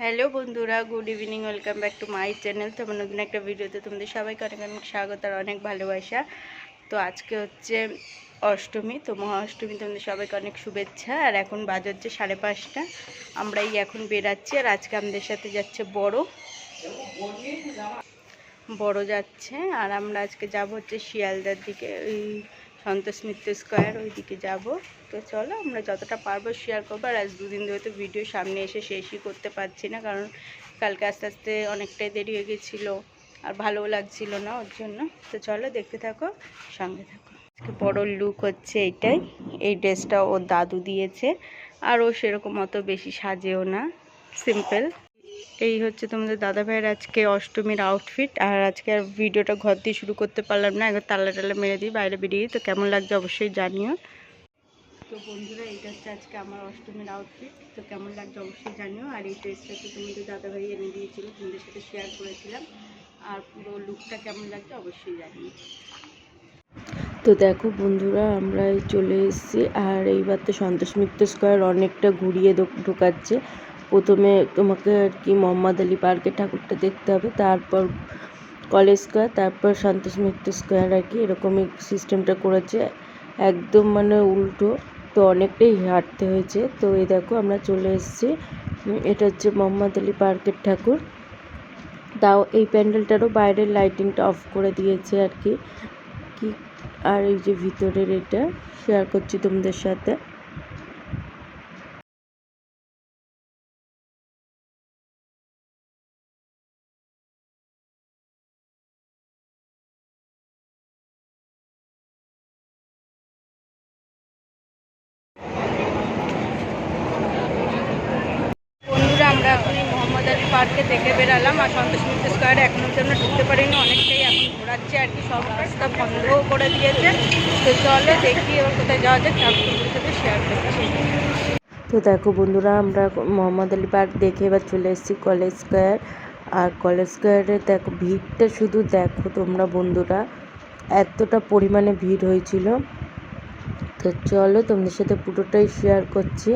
Hello বন্ধুরা, good evening. Welcome back to my channel. তো নতুন একটা ভিডিওতে তোমাদের সবাইকে অনেক অনেক স্বাগত আর অনেক ভালোবাসা। তো আজকে হচ্ছে অষ্টমী, তো মহা অষ্টমী। তোমাদের সবাইকে অনেক শুভেচ্ছা। আর এখন বাজে হচ্ছে 5:30। আমরাই এখন বেরাচ্ছি। আর আজকে আমাদের সাথে যাচ্ছে বড় যাচ্ছে। আর আমরা আজকে যাব হচ্ছে শিয়ালদার দিকে, ওই সন্তোষ মিত্র স্কোয়ার ওই দিকে যাব। তো চলো, আমরা যতটা পারবো শেয়ার করবো। আর আজ দুদিন ধরে তো ভিডিও সামনে এসে শেষই করতে পারছি না, কারণ কালকে আস্তে আস্তে অনেকটাই দেরি হয়ে গেছিলো আর ভালোও লাগছিল না ওর জন্য। তো চলো দেখতে থাকো, সঙ্গে থাকো। আজকে বড় লুক হচ্ছে এইটাই। এই ড্রেসটা ওর দাদু দিয়েছে, আর ও সেরকম অত বেশি সাজেও না, সিম্পল। এই হচ্ছে তোমাদের দাদা ভাইয়ের আজকে অষ্টমীর আউটফিট। আর আজকে আর ভিডিওটা ঘর দিয়ে শুরু করতে পারলাম না, একবার তালা টালা মেরে দিই বাইরে বেরিয়ে। তো কেমন লাগছে অবশ্যই জানিও। তো বন্ধুরা, এইটা হচ্ছে আজকে আমার অষ্টমীর আউটফিট। তো কেমন লাগছে অবশ্যই জানিও। আর এই ড্রেসটা তো তোমাদের দাদা ভাই এনে দিয়েছিল, তোমাদের সাথে শেয়ার করেছিলাম। আর পুরো লুকটা কেমন লাগছে অবশ্যই জানিও। তো দেখো বন্ধুরা, আমরা চলে এসেছি। আর এইবার তো সন্তোষ মিত্র স্কোয়ার অনেকটা ঘুরিয়ে ঢোকাচ্ছে। প্রথমে তোমাকে আর কি মোহাম্মদ আলী পার্কের ঠাকুরটা দেখতে হবে, তারপর কলেজ স্কোয়ার, তারপর সন্তোষ মিত্র স্কোয়ার, আর কি এরকমই সিস্টেমটা করেছে। একদম মানে উল্টো, তো অনেকটাই হাঁটতে হয়েছে। তো এই দেখো আমরা চলে এসেছি। এটা হচ্ছে মোহাম্মদ আলী পার্কের ঠাকুর। তাও এই প্যান্ডেলটারও বাইরের লাইটিংটা অফ করে দিয়েছে আর কি। আর এই যে ভিতরের এটা শেয়ার করছি তোমাদের সাথে। বন্ধুরা, আমরা এখন এই মোহাম্মদ আলী পার্কে দেখে বেরালাম। আর সন্তোষ মিত্র স্কোয়ারে এখনোর জন্য ঢুকতে পারিনি, অনেকটাই এখন ঘোরাচ্ছে আর কি, সব রাস্তা বন্ধও করে দিয়েছে। তো চলো দেখি এবার কোথায় যাওয়া যায়, ঠাকুরগুলোর সাথে শেয়ার করছি। তো দেখো বন্ধুরা, আমরা মোহাম্মদ আলী পার্ক দেখে এবার চলে এসেছি কলেজ স্কোয়ার। আর কলেজ স্কোয়ারে দেখো ভিড়টা শুধু দেখো তোমরা বন্ধুরা, এতটা পরিমাণে ভিড় হয়েছিল। তো চলো তোমাদের সাথে পুরোটাই শেয়ার করছি।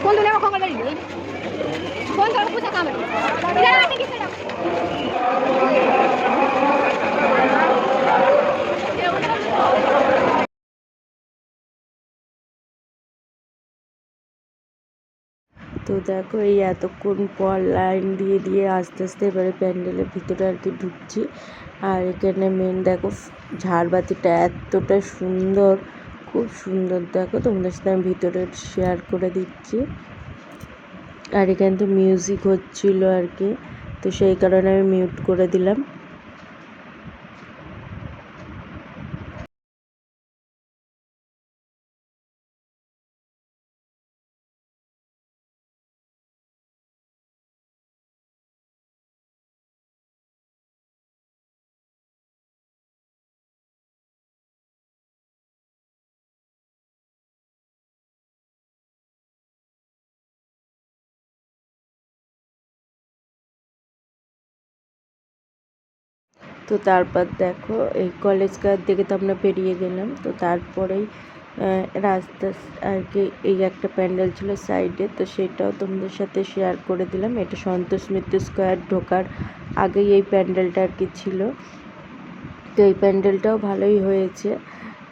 Kung doon ako kagalarin, kung doon ako sa camera, hindi na natin gisa lang. তো দেখো এই এতক্ষণ পর লাইন দিয়ে দিয়ে আস্তে আস্তে এবারে প্যান্ডেলের ভিতরে আর কি ঢুকছি। আর এখানে মেন দেখো ঝাড়বাতিটা এতটা সুন্দর, খুব সুন্দর। দেখো তোমাদের সাথে আমি ভিতরে শেয়ার করে দিচ্ছি। আর এখানে তো মিউজিক হচ্ছিল আর কি, তো সেই কারণে আমি মিউট করে দিলাম। তো তারপর দেখো এই কলেজ কার দিকে তো আমরা বেরিয়ে গেলাম। তো তারপরেই রাস্তা আর কি এই একটা প্যান্ডেল ছিল সাইডে, তো সেটাও তোমাদের সাথে শেয়ার করে দিলাম। এটা সন্তোষ মিত্র স্কোয়ার ঢোকার আগেই এই প্যান্ডেলটা আর কি ছিল। তো এই প্যান্ডেলটাও ভালোই হয়েছে,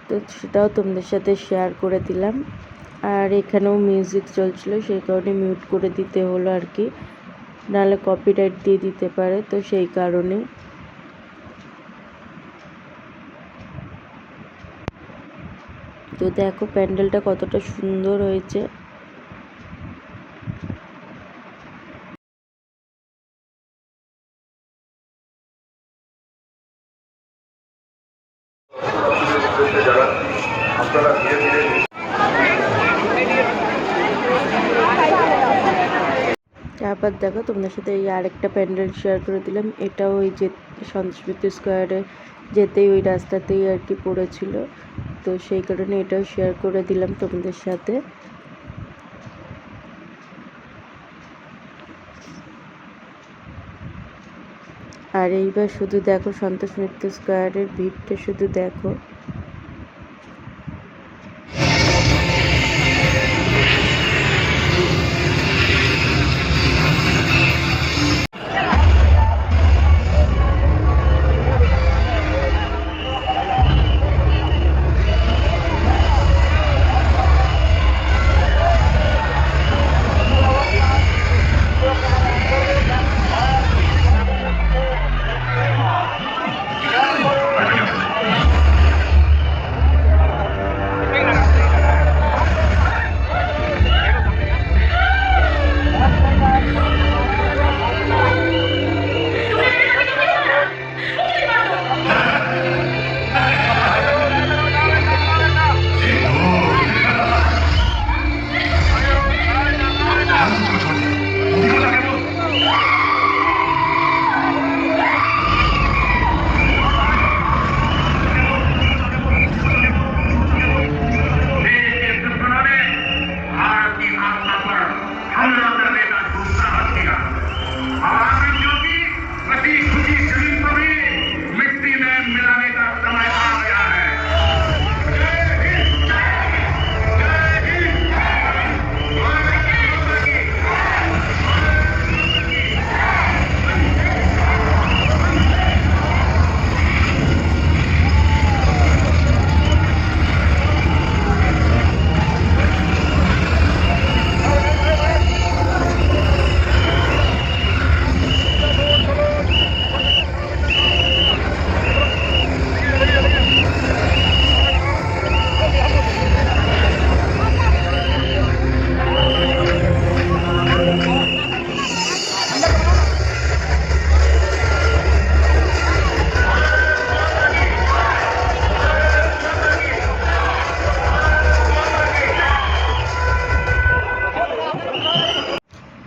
তো সেটাও তোমাদের সাথে শেয়ার করে দিলাম। আর এখানেও মিউজিক চলছিল, সেই কারণে মিউট করে দিতে হলো আর কি, নাহলে কপিরাইট দিয়ে দিতে পারে, তো সেই কারণে। তো দেখো প্যান্ডেলটা কতটা সুন্দর হয়েছে। তারপর দেখো তোমাদের সাথে এই আরেকটা প্যান্ডেল শেয়ার করে দিলাম। এটাও ওই যে সন্তোষ মিত্র স্কোয়ারে যেতেই ওই রাস্তাতেই আর কি পড়েছিল, তো সেই কারণে এটাও শেয়ার করে দিলাম তোমাদের সাথে। আর এইবার শুধু দেখো সন্তোষ মিত্র স্কোয়ারের ভিড়টা শুধু দেখো।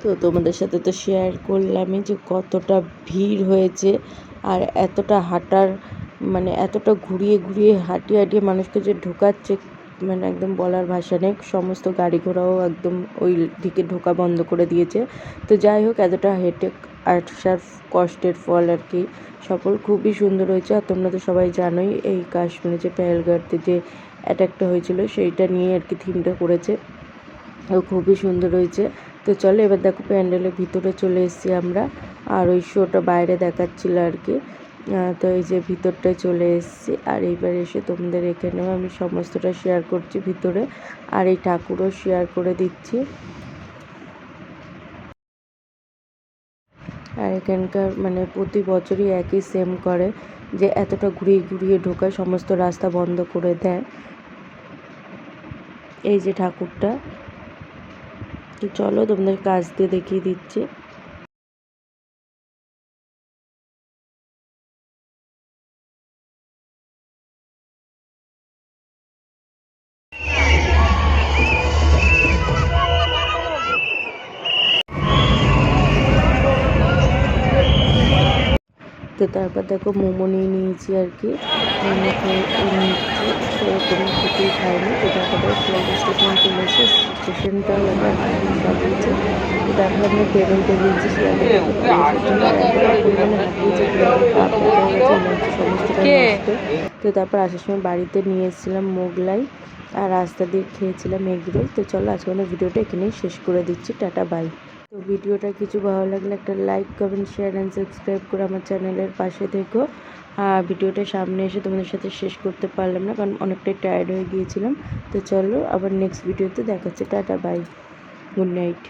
তো তোমাদের সাথে তো শেয়ার করলামই যে কতটা ভিড় হয়েছে, আর এতটা হাঁটার মানে এতটা ঘুরিয়ে ঘুরিয়ে হাঁটিয়ে হাঁটিয়ে মানুষকে যে ঢোকাচ্ছে মানে একদম বলার ভাষা নেই। সমস্ত গাড়ি ঘোড়াও একদম ওই দিকে ঢোকা বন্ধ করে দিয়েছে। তো যাই হোক, এতটা হেঁটে আসার কষ্টের ফল আর কি সফল খুবই সুন্দর হয়েছে। আর তোমরা তো সবাই জানোই এই কাশ্মীরে যে পেহেলগাঁওতে যে অ্যাটাকটা হয়েছিল সেইটা নিয়ে আর কি থিমটা করেছে, খুবই সুন্দর হয়েছে। তো চলো এবার দেখো প্যান্ডেলের ভিতরে চলে এসেছি আমরা, আর ওই শোটা বাইরে দেখাচ্ছিল আর কি। তো এই যে ভিতরটায় চলে এসেছি, আর এইবার এসে তোমাদের এখানেও আমি সমস্তটা শেয়ার করছি ভিতরে, আর এই ঠাকুরও শেয়ার করে দিচ্ছি। আর এখানকার মানে প্রতি বছরই একই সেম করে, যে এতটা ঘুরিয়ে ঘুরিয়ে ঢোকায়, সমস্ত রাস্তা বন্ধ করে দেয়। এই যে ঠাকুরটা, তো চলো তোমাদের কাছ দিয়ে দেখিয়ে দিচ্ছি। তো তারপর দেখো মোমো নিয়ে নিয়েছি আর কি, মোমো খেয়ে নিচ্ছি, সেরকম কিছুই খাইনি। তো তারপরে ফ্লাইট স্টেশন চলে এসে স্টেশনটাও আমার বাড়িয়েছে। তো তারপর আমরা পেমেন্টে দিয়েছি, সমস্তটা নষ্ট। তো তারপর আসার সময় বাড়িতে নিয়ে এসেছিলাম মোগলাই, আর রাস্তা দিয়ে খেয়েছিলাম এগরোল। তো চলো আজকে আমাদের ভিডিওটা এখানেই শেষ করে দিচ্ছি, টাটা বাই। তো ভিডিওটা কিছু ভালো লাগলে একটা like comment share and subscribe করে আমার চ্যানেলের পাশে থেকো। আর ভিডিওটা সামনে এসে তোমাদের সাথে শেষ করতে পারলাম না, কারণ অনেকটাই টায়ার্ড হয়ে গিয়েছিলাম। তো চলো আবার নেক্সট ভিডিওতে দেখা হচ্ছে, টাটা বাই, গুড নাইট।